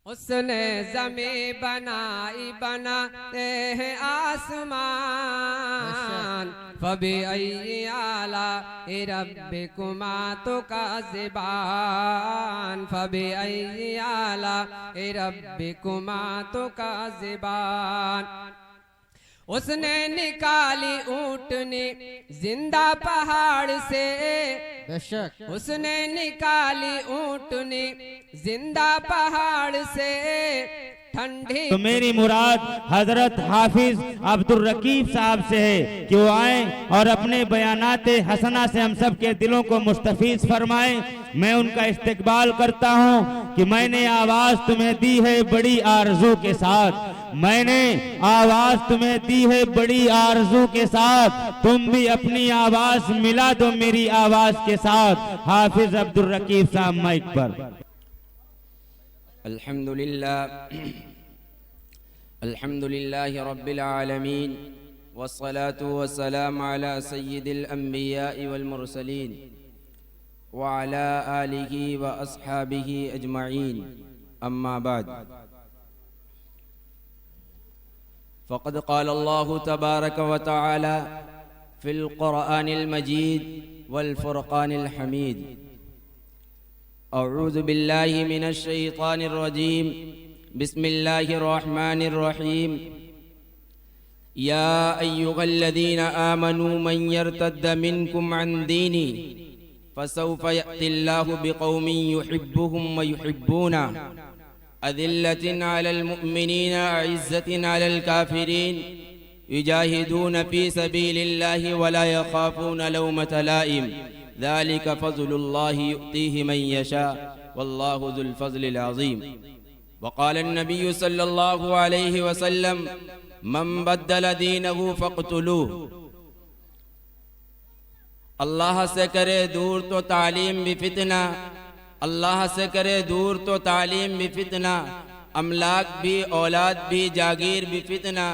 उसने ज़मीं बनाई बनाते हैं आसमान फबिअय्यि आलाइ रब्बिकुमा तुकज़्ज़िबान फबिअय्यि आलाइ रब्बिकुमा तुकज़्ज़िबान। उसने निकाली ऊँटनी जिंदा पहाड़ से, बेशक उसने निकाली ऊँटनी जिंदा पहाड़ से ठंडी। तो मेरी मुराद हजरत हाफिज अब्दुल रकीब साहब से है कि वो आए और अपने बयानाते हसना से हम सब के दिलों को मुस्तफीज फरमाएं। मैं उनका इस्तकबाल करता हूं कि मैंने आवाज तुम्हें दी है बड़ी आरजू के साथ, मैंने आवाज तुम्हें दी है बड़ी आरजू के साथ, तुम भी अपनी आवाज मिला दो मेरी आवाज के साथ। हाफिज अब्दुल रकीब साहब माइक पर। अल्हम्दुलिल्लाह रब्बिल आलमीन वस्सलातु वस्सलामु अला सय्यिदिल अंबिया'i वल मुरसलीन व अला आलिहि व अस्हाबिहि अजमईन, अम्मा बाद। फ़क़द क़ाल अल्लाहु तबारक व तआला फ़िल क़ुरआनिल मजीद वल फ़ुरक़ानिल हमीद। अऊज़ु बिल्लाहि मिनश शैतानिर रजीम, बिस्मिल्लाहिर रहमानिर रहीम। या अय्युहल्लज़ीना आमनू मन यर्तद्द मिनकुम अन दीनी फसौफ़ यअतिल्लाहु बिक़ौमिन युहिब्बुहुम व युहिब्बूनहु अज़िल्लतिन अलल मुअमिनीन अइज़्ज़तिन अलल काफ़िरीन युजाहिदून फ़ी सबीलिल्लाहि व ला यख़ाफ़ून लौमत लाइम ज़ालिक फ़ज़्लुल्लाहि युअतीहि मन यशा वल्लाहु ज़ुल फ़ज़्लिल अज़ीम। वक़ाल अन्नबिय्यु सल्लल्लाहु अलैहि वसल्लम मन बद्दल दीनहु फ़क़्तुलूहु। अल्लाह से करे दूर तो तालीम भी फितना, अल्लाह से करे दूर तो तालीम भी फितना, अमलाक भी औलाद भी जागीर भी फितना,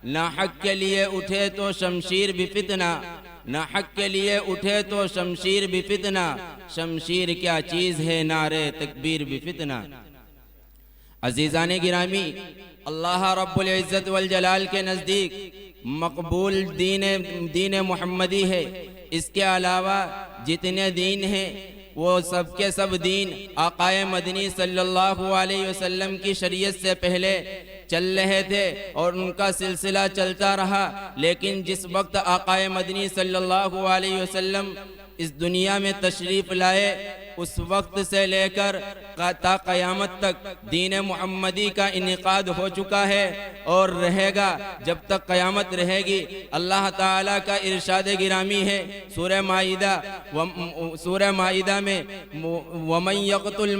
ना हक के लिए उठे तो शमशीर भी फितना, ना हक के लिए उठे तो शमशीर भी फितना, शमशीर क्या चीज़ है नारे तकबीर भी फितना। अजीज़ाने गिरामी, अल्लाह रब्बुल इज़्ज़त वल जलाल के नज़दीक मकबूल दीन मुहम्मदी है। इसके अलावा जितने दीन हैं वो सब के सब दीन आकाए मदनी सल्लल्लाहु अलैहि वसल्लम की शरीयत से पहले चल रहे थे और उनका सिलसिला चलता रहा। लेकिन जिस वक्त आकाए मदनी सल्लल्लाहु अलैहि वसल्लम इस दुनिया में तशरीफ़ लाए उस वक्त से लेकर ता क़यामत तक दीन मुहम्मदी का इनेकाद हो चुका है और रहेगा जब तक क़यामत रहेगी। अल्लाह ताला का इरशाद गिरामी है सूरह माइदा में वमन यक़तुल,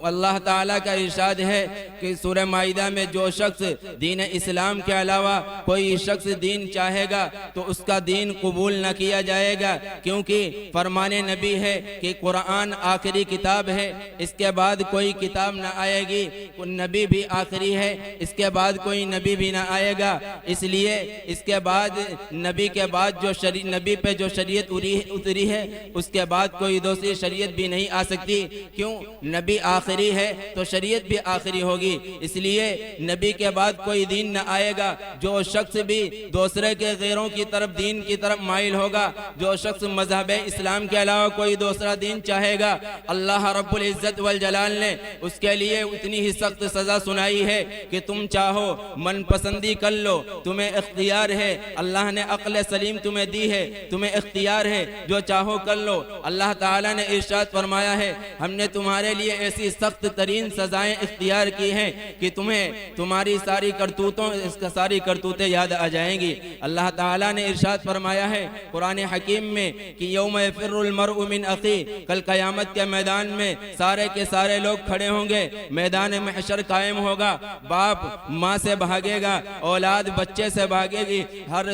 अल्लाह ताला का इरशाद है कि सूरह माइदा में जो शख्स दीन इस्लाम के अलावा कोई शख्स दीन चाहेगा तो उसका दीन कबूल न किया जाएगा, क्योंकि फरमाने नबी है कि कुरान आखिरी किताब है, इसके बाद कोई किताब न आएगी, नबी भी आखिरी है, इसके बाद कोई नबी भी न आएगा। इसलिए इसके बाद नबी के बाद जो नबी पे जो शरीयत उतरी है उसके बाद कोई दूसरी शरीयत भी नहीं आ सकती। क्यों? नबी आखिरी है तो शरीयत भी आखिरी होगी। इसलिए नबी के बाद कोई दीन न आएगा। जो शख्स भी दूसरे के गैरों की तरफ दीन की तरफ माइल होगा, जो शख्स मजहब इस्लाम के अलावा कोई दूसरा दीन चाहेगा, अल्लाह रब्बुल इज़्ज़त वल जलाल ने उसके लिए उतनी ही सख्त सजा सुनाई है कि तुम चाहो मनपसंदी कर लो, तुम्हें इख्तियार है। अल्लाह ने अक्ल सलीम तुम्हें दी है, तुम्हें इख्तियार है, जो चाहो कर लो। अल्लाह ताला ने इरशाद फरमाया है हमने तुम्हारे लिए ऐसी सख्त तरीन सजाएं इख्तियार की हैं कि तुम्हें तुम्हारी सारी करतूतें याद आ जाएंगी। अल्लाह ताला ने इरशाद फरमाया है कुरान हकीम में कि यौम यफ़िर्रुल मर्उ मिन अखी, कल क़यामत के मैदान में सारे के सारे लोग खड़े होंगे, मैदान महशर कायम होगा। बाप माँ से भागेगा, औलाद बच्चे से भागेगी, हर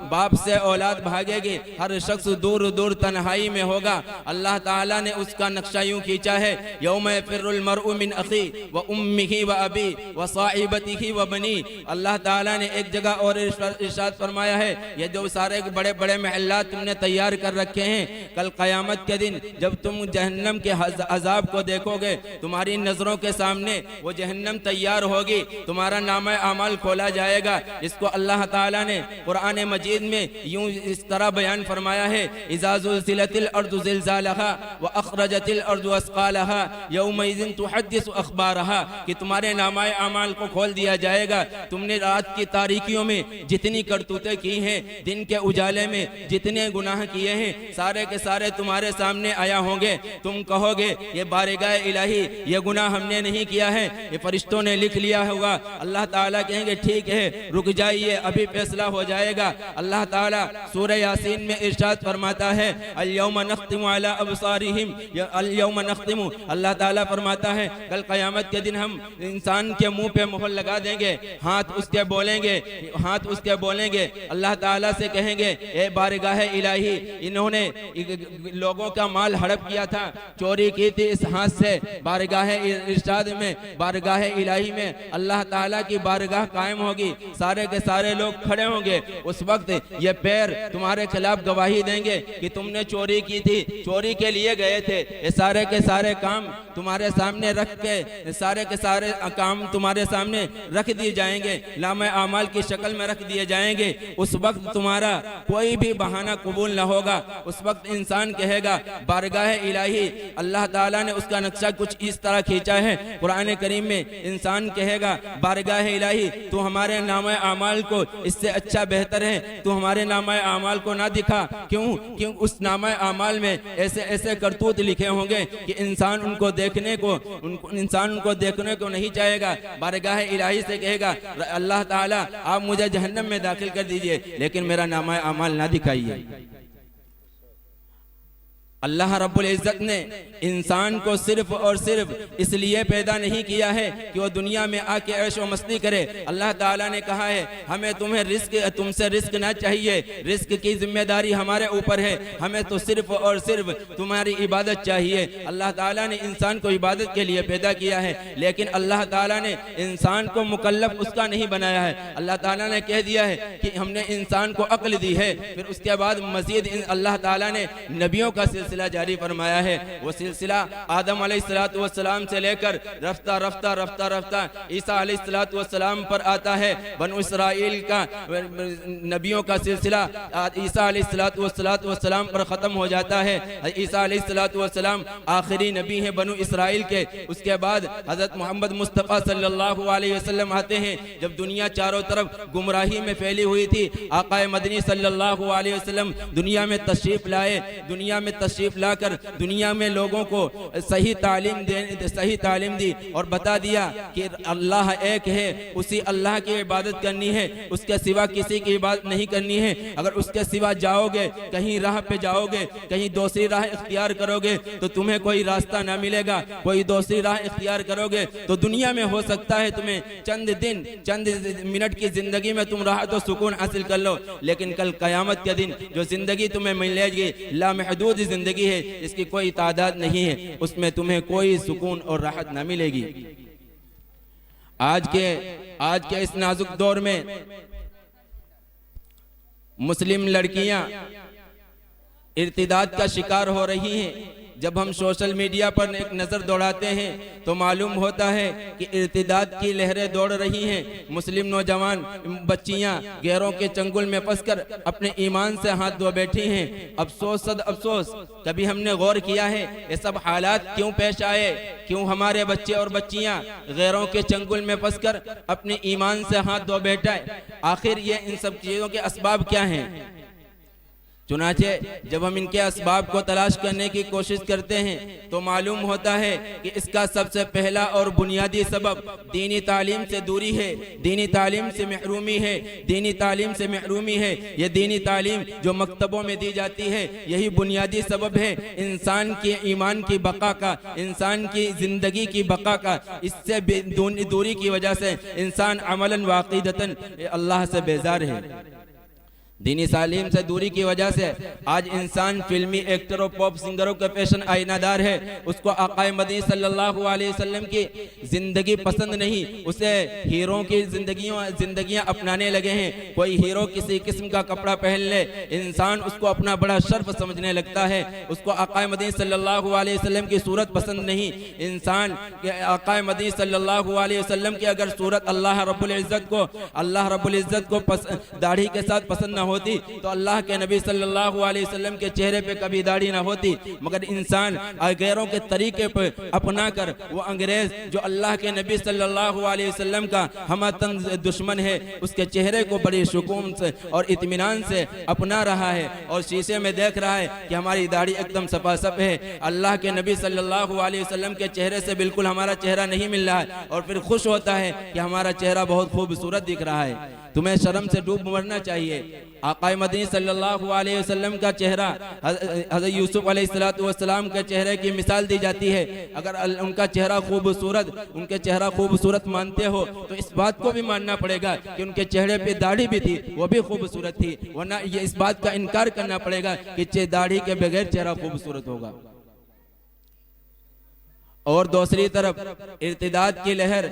बाप से औलाद भागेगी, हर शख्स दूर दूर तन्हाई में होगा। अल्लाह ताला ने उसका नक्शा यूं खींचा है यौम यफ़िर्रुल मर्उ मिन अखी व उम्मिही व अबी व साहिबतिही व बनी। अल्लाह ताला ने एक जगह और इरशाद फरमाया है ये जो सारे बड़े बड़े महल्लात तुमने तैयार कर रखे हैं, कल क़यामत के दिन जब जब तुम जहन्नम के अजाब को देखोगे, तुम्हारी नजरों के सामने वो जहन्नम तैयार होगी, तुम्हारा नामा अमाल खोला जाएगा। इसको अल्लाह ताला ने कुरान मजीद में यूं इस तरह बयान फरमाया है, इज़ा ज़ुल्ज़िलतिल अर्ज़ु ज़िल्ज़ालहा व अख़रजतिल अर्ज़ु अस्क़ालहा यौमइज़िन तुहद्दिसु अख़बारहा, कि तुम्हारे नामा अमाल को खोल दिया जाएगा। तुमने रात की तारीकियों में जितनी करतूतें की हैं, दिन के उजाले में जितने गुनाह किए हैं, सारे के सारे तुम्हारे सामने आया होंगे। तुम कहोगे ये बारगाह इलाही ये गुनाह हमने नहीं किया है, ये फरिश्तों ने लिख लिया होगा। अल्लाह ताला कहेंगे ठीक है, रुक जाइए, अभी फैसला हो जाएगा। अल्लाह ताला सूरह यासीन में इरशाद फरमाता है, अल-यौम नख्तिमु अला अबसारिहिम, अल-यौम नख्तिमु, अल्लाह ताला फरमाता है कल क़यामत के दिन हम इंसान के मुंह पे मोहर लगा देंगे, हाथ उसके बोलेंगे। अल्लाह ताला से कहेंगे ए बारगाह इलाही, इन्होंने लोगों का माल हड़प किया था, चोरी की थी इस हाथ से। बारगाह इरशाद में, बारगाह इलाही में अल्लाह ताला की बारगाह कायम होगी, सारे के सारे लोग खड़े होंगे। उस वक्त ये पैर तुम्हारे खिलाफ गवाही देंगे कि तुमने चोरी की थी, चोरी के लिए गए थे। ये सारे के सारे काम तुम्हारे सामने रख के, सारे के सारे काम तुम्हारे सामने रख दिए जाएंगे, नामा अमाल की शक्ल में रख दिए जाएंगे। उस वक्त तुम्हारा कोई भी बहाना कबूल न होगा। उस वक्त इंसान कहेगा बारगाह इलाही, अल्लाह ताला ने उसका नक्शा कुछ इस तरह खींचा है कुरान करीम में। इंसान कहेगा बारगाह इलाही, तू हमारे नामा अमाल को इससे अच्छा बेहतर है, तू हमारे नामा अमाल को ना दिखा। क्यों उस नामा अमाल में ऐसे ऐसे करतूत लिखे होंगे कि इंसान उनको देखने को नहीं चाहेगा। बारगाह इलाही से कहेगा अल्लाह ताला आप मुझे जहन्नम में दाखिल कर दीजिए, लेकिन मेरा नामा अमाल ना दिखाइए। अल्लाह रब्बुल इज़्ज़त ने इंसान को सिर्फ और सिर्फ इसलिए पैदा नहीं किया है कि वो दुनिया में आके ऐश व मस्ती करे। अल्लाह ताला ने कहा है हमें तुमसे रिस्क ना चाहिए, रिस्क की जिम्मेदारी हमारे ऊपर है, हमें तो सिर्फ और सिर्फ तुम्हारी इबादत चाहिए। अल्लाह ताला ने इंसान को इबादत के लिए पैदा किया है, लेकिन अल्लाह ताला ने इंसान को मुकल्लफ उसका नहीं बनाया है। अल्लाह ताला ने कह दिया है कि हमने इंसान को अक्ल दी है, फिर उसके बाद मजीद अल्लाह ताला ने नबियों का सिलसिला जारी फरमाया है। वो सिलसिला आदम अलैहिस्सलाम से लेकर रफ्ता ईसा अलैहिस्सलाम पर आता है। बनु इसराइल का नबियों का सिलसिला ईसा अलैहिस्सलाम पर खत्म हो जाता है। ईसा अलैहिस्सलाम आखिरी नबी हैं बनु इसराइल के। उसके बाद हजरत मोहम्मद मुस्तफ़ा सल्लल्लाहु अलैहि वसल्लम आते हैं। जब दुनिया चारों तरफ गुमराही में फैली हुई थी, आक़ाए मदनी सल्लल्लाहु अलैहि वसल्लम दुनिया में तशरीफ लाए। दुनिया में तशरीफ लाकर दुनिया में लोगों को सही तालीम दी और बता दिया कि अल्लाह एक है, उसी अल्लाह की इबादत करनी है, उसके सिवा किसी की इबादत नहीं करनी है। अगर उसके सिवा जाओगे, कहीं राह पे जाओगे, कहीं दूसरी राह इख्तियार करोगे तो तुम्हें कोई रास्ता ना मिलेगा। कोई दूसरी राह इख्तियार करोगे तो दुनिया में हो सकता है तुम्हें चंद मिनट की जिंदगी में तुम राहत और सुकून हासिल कर लो, लेकिन कल क़यामत के दिन जो जिंदगी तुम्हें मिलेगी लामहदूद जिंदगी है, इसकी कोई तादाद नहीं है, उसमें तुम्हें कोई सुकून और राहत न मिलेगी। आज के इस नाजुक दौर में मुस्लिम लड़कियां इर्तिदाद का शिकार हो रही हैं। जब हम सोशल मीडिया पर एक नज़र दौड़ाते हैं तो मालूम होता है कि इर्तिदाद की लहरें दौड़ रही हैं। मुस्लिम नौजवान बच्चियां गैरों के चंगुल में फंसकर अपने ईमान से हाथ धो बैठी हैं। अफसोस सद अफसोस, कभी हमने गौर किया है ये सब हालात क्यों पेश आए? क्यों हमारे बच्चे और बच्चियां गैरों के चंगुल में फंसकर अपने ईमान से हाथ धो बैठे? आखिर ये इन सब चीज़ों के असबाब क्या हैं? चुनाचे जब हम इनके असबाब को तलाश करने की कोशिश करते हैं तो मालूम होता है कि इसका सबसे पहला और बुनियादी सबब दीनी तालीम से दूरी है, दीनी तालीम से महरूमी है, दीनी तालीम से महरूमी है। ये दीनी तालीम जो मकतबों में दी जाती है, यही बुनियादी सबब है इंसान के ईमान की बका का, इंसान की जिंदगी की बका का। इससे दूरी की वजह से इंसान अमलन व अक़ीदतन अल्लाह से बेजार है। दीनी तालीम से दूरी की वजह से आज इंसान फिल्मी एक्टरों पॉप सिंगरों के पेशन आईनादार है। उसको आक़ाए मदीना सल्लल्लाहु अलैहि वसल्लम की जिंदगी पसंद नहीं, उसे हीरो की जिंदगियां अपनाने लगे हैं। कोई हीरो किसी किस्म का कपड़ा पहन ले, इंसान उसको अपना बड़ा शर्फ समझने लगता है। उसको आक़ाए मदीना सल्लल्लाहु अलैहि वसल्लम की सूरत पसंद नहीं। इंसान आक़ाए मदीना सल्लल्लाहु अलैहि वसल्लम की अगर सूरत अल्लाह रब्बुल इज़्ज़त को दाढ़ी के साथ पसंद न होती तो अल्लाह के नबी सल्लल्लाहु अलैहि वसल्लम के चेहरे पे कभी दाढ़ी ना होती। मगर इंसान गैरों के तरीके पर अपना कर वो अंग्रेज जो अल्लाह के नबी सल्लल्लाहु अलैहि वसल्लम का हमतन दुश्मन है, उसके चेहरे को बड़ी सुकून से और इत्मीनान से अपना रहा है और शीशे में देख रहा है कि हमारी दाढ़ी एकदम सपासप है। अल्लाह के नबी सल्लल्लाहु अलैहि वसल्लम के चेहरे से बिल्कुल हमारा चेहरा नहीं मिल रहा है और फिर खुश होता है कि हमारा चेहरा बहुत खूबसूरत दिख रहा है। तुम्हें शर्म से डूब मरना चाहिए। आक़ाए मदीना सल्लल्लाहु अलैहि वसल्लम का चेहरा हज़रत यूसुफ अलैहिस्सलाम के चेहरे की मिसाल दी जाती है। अगर उनका चेहरा खूबसूरत मानते हो तो इस बात को भी मानना पड़ेगा कि उनके चेहरे पे दाढ़ी भी थी, वो भी खूबसूरत थी। वरना ये इस बात का इनकार करना पड़ेगा कि दाढ़ी के बगैर चेहरा खूबसूरत होगा। और दूसरी तरफ इर्तिदाद की लहर,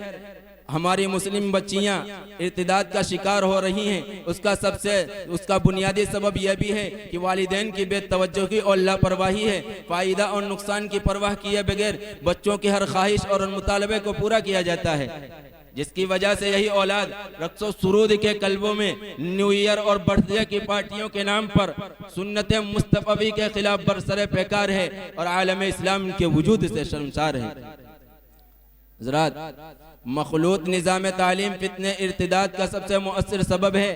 हमारी मुस्लिम बच्चियां इर्तिदाद का शिकार हो रही हैं। उसका बुनियादी सबब यह भी है कि वालिदैन की बेतवज्जोही और लापरवाही है। फायदा और नुकसान की परवाह किए बगैर बच्चों की हर ख्वाहिश और मुतालबे को पूरा किया जाता है, जिसकी वजह से यही औलाद रक्सो सुरूद के कल्बों में न्यू ईयर और बर्थडे की पार्टियों के नाम पर सुन्नत मुस्तफ़वी के खिलाफ बरसरे पेकार है और आलम इस्लाम के वजूद से शर्मसार है। हज़रात, मखलूत निज़ाम तालीम फितने इर्तिदाद का सबसे मुअस्सिर सबब है।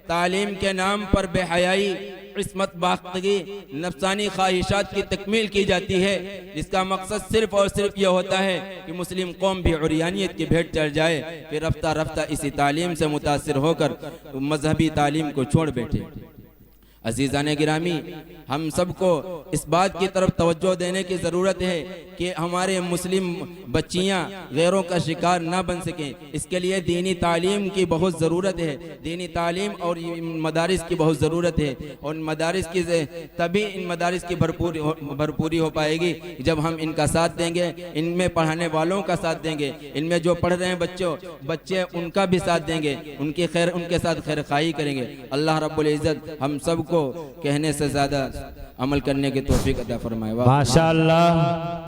तालीम के नाम पर बेहयाई, इस्मत बाख्तगी, नफ्सानी ख्वाहिशात की तकमील की जाती है, जिसका मकसद सिर्फ और सिर्फ यह होता है कि मुस्लिम कौम भी उरियानियत की भेंट चढ़ जाए, फिर रफ्ता रफ्ता इसी तालीम से मुतासिर होकर मजहबी तालीम को छोड़ बैठे। अजीज़ान गिरामी, हम सबको इस बात की तरफ तवज्जो देने की ज़रूरत है कि हमारे मुस्लिम बच्चियां गैरों का शिकार ना बन सकें। इसके लिए दीनी तालीम की बहुत ज़रूरत है। दीनी तालीम और मदारिस की बहुत ज़रूरत है और मदारिस की तभी इन मदारिस की भरपूरी हो पाएगी जब हम इनका साथ देंगे, इनमें पढ़ाने वालों का साथ देंगे, इनमें जो पढ़ रहे हैं बच्चे उनका भी साथ देंगे, उनके साथ खैर खाई करेंगे। अल्लाह रब्बुल इज़्ज़त हम सबको कहने से ज़्यादा अमल करने की तौफीक अता फरमाए। माशाअल्लाह।